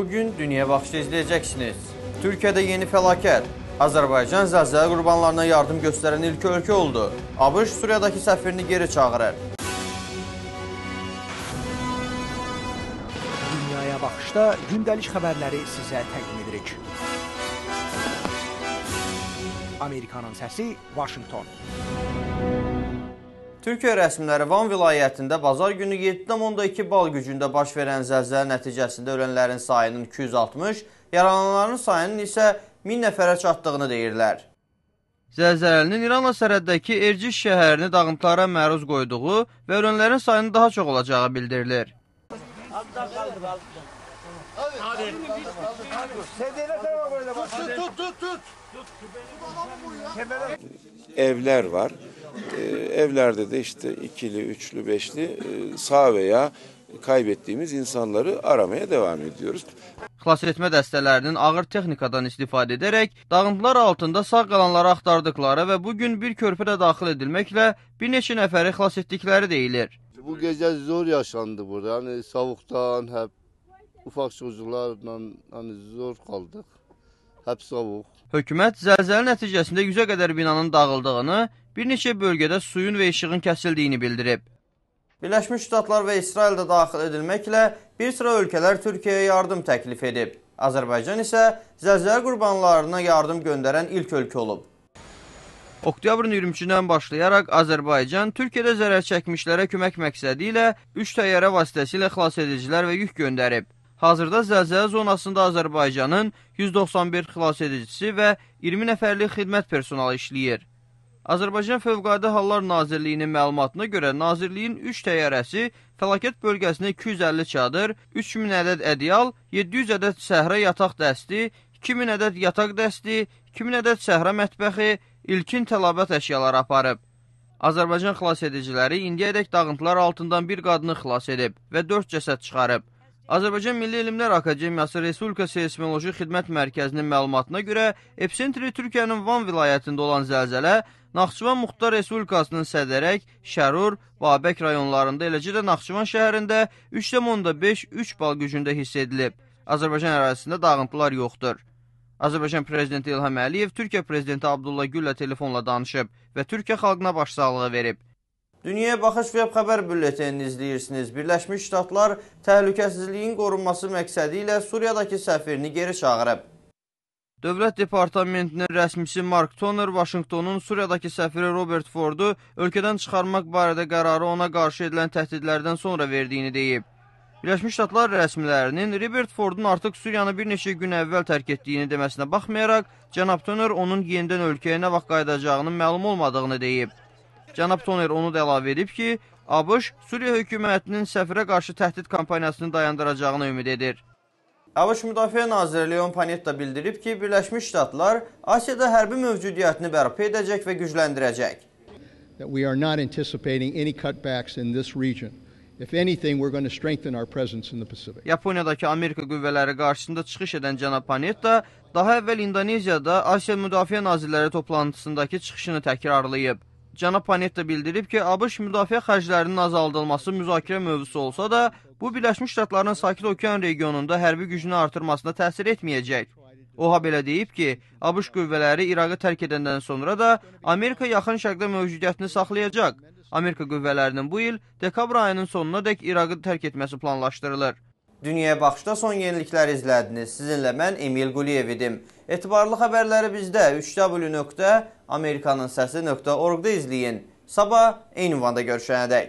Bugün Dünya Baxışda izləyəcəksiniz. Türkiyədə yeni fəlakət. Azərbaycan zəlzələ qurbanlarına yardım göstərən ilk ölkə oldu. ABŞ Suriyadakı səfirini geri çağırır. Dünyaya Baxışda gündəlik xəbərləri sizə təqdim edirik. Amerikanın səsi, Washington. Türkiyə rəsmiləri Van vilayətində bazar günü 7,2 bal gücündə baş verən zəlzələ nəticəsində ölənlərin sayının 260, yaralananların sayının isə 1000 nəfərə çatdığını deyirlər. Zəlzələnin İranla sərhəddəki Erciş şəhərini dağıntılara məruz qoyduğu və ölənlərin sayının daha çox olacağı bildirilir. Evler var. Evlerde de işte ikili, üçlü, beşli sağ veya kaybettiğimiz insanları aramaya devam ediyoruz. Xilasetmə dəstələrinin ağır texnikadan istifadə edərək dağıntılar altında sağ qalanları axtardıqları və bugün bir körpüdə daxil edilməklə bir neçə nəfəri xilas etdikləri deyilir. Bu gece zor yaşandı burada. Hani soğuktan hep ufak çocuklarla hani zor kaldık. Hep soğuk. Hökumət zəlzələ nəticəsində 100-ə qədər binanın dağıldığını, bir neçə bölgədə suyun və işığın kəsildiyini bildirib. Birləşmiş Ştatlar və İsrail də daxil edilməklə bir sıra ölkələr Türkiyəyə yardım təklif edib. Azərbaycan isə zəlzələ qurbanlarına yardım göndərən ilk ölkə olub. Oktyabrın 23-dən başlayaraq Azərbaycan Türkiyədə zərər çəkmişlərə kömək məqsədi ilə 3 təyyarə vasitəsilə xilas edicilər və yük göndərib. Hazırda zəlzələ zonasında Azərbaycanın 191 xilas edicisi və 20 nəfərlik xidmət personalı işləyir. Azərbaycan Fövqəladə Hallar Nazirliyinin məlumatına görə Nazirliyin 3 təyyarəsi fəlakət bölgəsinə 250 çadır, 3000 ədəd ədyal, 700 ədəd səhra yataq dəsti, 2000 ədəd yataq dəsti, 2000 ədəd səhra mətbəxi, ilkin tələbat əşyaları aparıb. Azərbaycan xilas ediciləri indiyədək dağıntılar altından bir qadını xilas edib və 4 cəsəd çıxarıb. Azərbaycan Milli Elmlər Akademiyası Respublika Seysmoloji Xidmət Mərkəzinin məlumatına görə epsentri Türkiyənin Van vilayətində olan zəlzələ Naxçıvan Muxtar Respublikasının Sədərək, Şərur, Babək rayonlarında, eləcə də Naxçıvan şəhərində 3,5-3 bal gücündə hiss edilib. Azərbaycan ərazisində dağıntılar yoxdur. Azərbaycan Prezidenti İlham Əliyev Türkiyə Prezidenti Abdullah Güllə telefonla danışıb və Türkiyə xalqına başsağlığı verib. Dünyaya Baxış web xəbər bülletenini izləyirsiniz. Birləşmiş Ştatlar təhlükəsizliyin qorunması məqsədi ilə Suriyadakı səfirini geri çağırıb. Dövlət Departamentinin rəsmisi Mark Toner Vaşinqtonun Suriyadakı səfiri Robert Fordu ölkədən çıxarmaq barədə qərarı ona qarşı edilən təhdidlərdən sonra verdiyini deyib. Birləşmiş Ştatlar rəsmilərinin Robert Fordun artıq Suriyanı bir neçə gün əvvəl tərk etdiyini deməsinə baxmayaraq, cənab Toner onun yenidən ölkəyə nə vaxt qayıdacağının məlum olmadığını deyib. Cənab Toner onu da əlavə edib ki, ABŞ Suriya hökumətinin səfirə qarşı təhdid kampaniyasını dayandıracağını ümid edir. ABŞ Müdafiə Naziri Leon Panetta bildirib ki, Birləşmiş Ştatlar Asiyada hərbi mövcudiyyətini bərpa edəcək və gücləndirəcək. We are not anticipating any cutbacks in this region. If anything, we're going to strengthen our presence in the Pacific. Yaponiyadakı Amerika qüvvələri qarşısında çıxış edən cənab Panetta daha əvvəl İndoneziyada Asiya Müdafiə Nazirləri toplantısındakı çıxışını təkrarlayıb. Cənab Panetta bildirib ki, ABŞ müdafiə xərclərinin azaldılması müzakirə mövzusu olsa da, bu Birləşmiş Ştatların Sakit Okean regionunda hərbi gücünü artırmasına təsir etməyəcək. O belə deyib ki, ABŞ qüvvələri İraqı tərk edəndən sonra da Amerika yaxın şərqdə mövcudiyyətini saxlayacaq. Amerika qüvvələrinin bu il dekabr ayının sonuna dək İraqı tərk etməsi planlaşdırılır. Dünyaya Baxışda son yenilikləri izlədiniz. Sizinlə mən Emil Quliyev idim. Etibarlı xəbərləri bizdə 3w.amerikanınsəsi.org-da izləyin. Sabah eyni vanda görüşənədək.